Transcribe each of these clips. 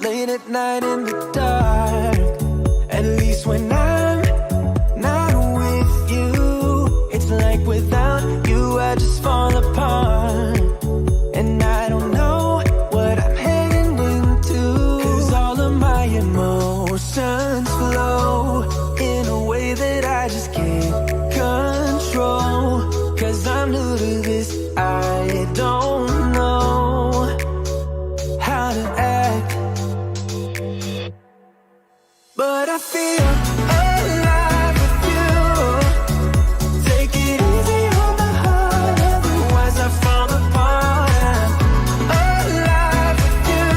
late at night in the dark. At least when I'm not with you, it's like without you I just fall apart. And I don't know what I'm heading into, 'cause all of my emotions flow in a way that I just can't control. 'Cause I'm new to this, I don't know how to act, but I feel alive with you. Take it easy on my heart, otherwise I fall apart. I'm alive with you.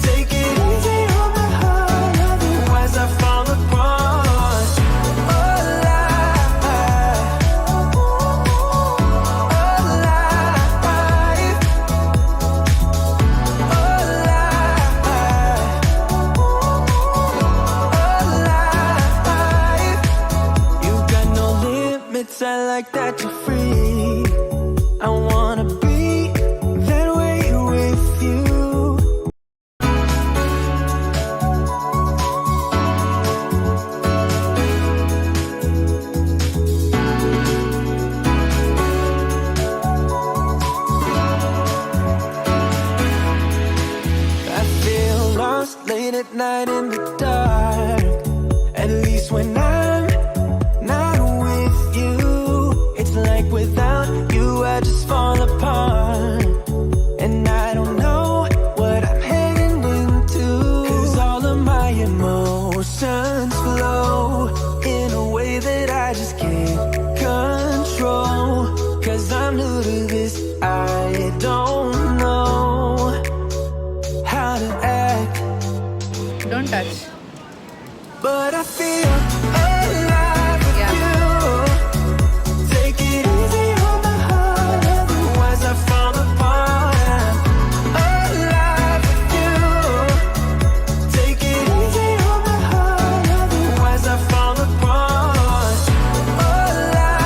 Take it easy on my heart, otherwise I fall apart. Alive, I like that you're free. I wanna be that way with you. I feel lost late at night in the dark. At least when I'm not with you, it's like without you I just fall apart. And I don't know what I'm heading into, 'cause all of my emotions flow in a way that I just can't control. 'Cause I'm new to this, I don't know how to act. Don't touch. But I feel alive with you. Take it easy on my heart, otherwise I fall apart. I'm alive with you. Take it easy on my heart, otherwise I fall apart. Alive, alive,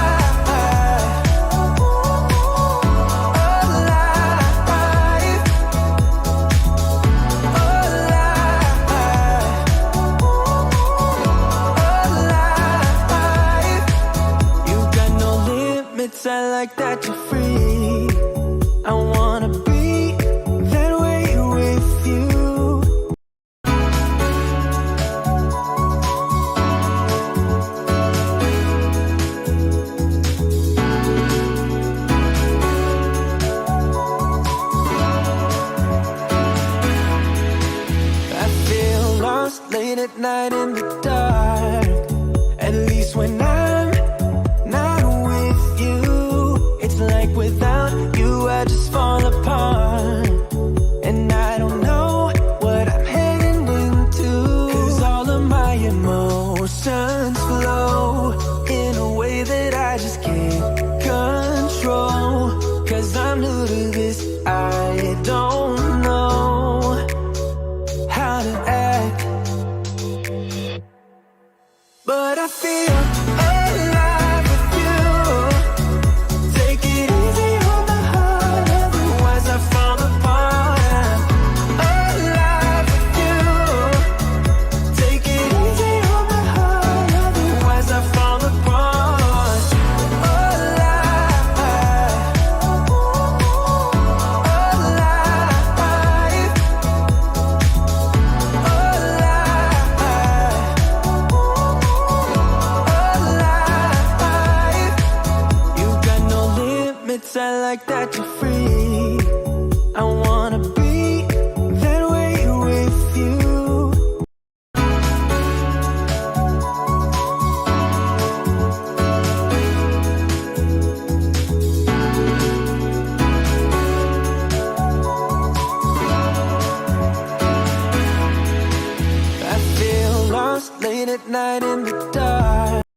I like that you're free. I wanna be that way with you. I feel lost late at night in the dark. At least when I'm not with you, it's like without you I just fall apart. And I don't know what I'm heading into, 'cause all of my emotions flow in a way that I just can't control. 'Cause I'm new to this, I don't know how to act, but I feel alive with you. Take it easy on my heart, otherwise I fall apart. I'm alive with you. Take it easy on my heart, otherwise I fall apart. Alive, alive, alive. You got no limits, I like that you're free. I wanna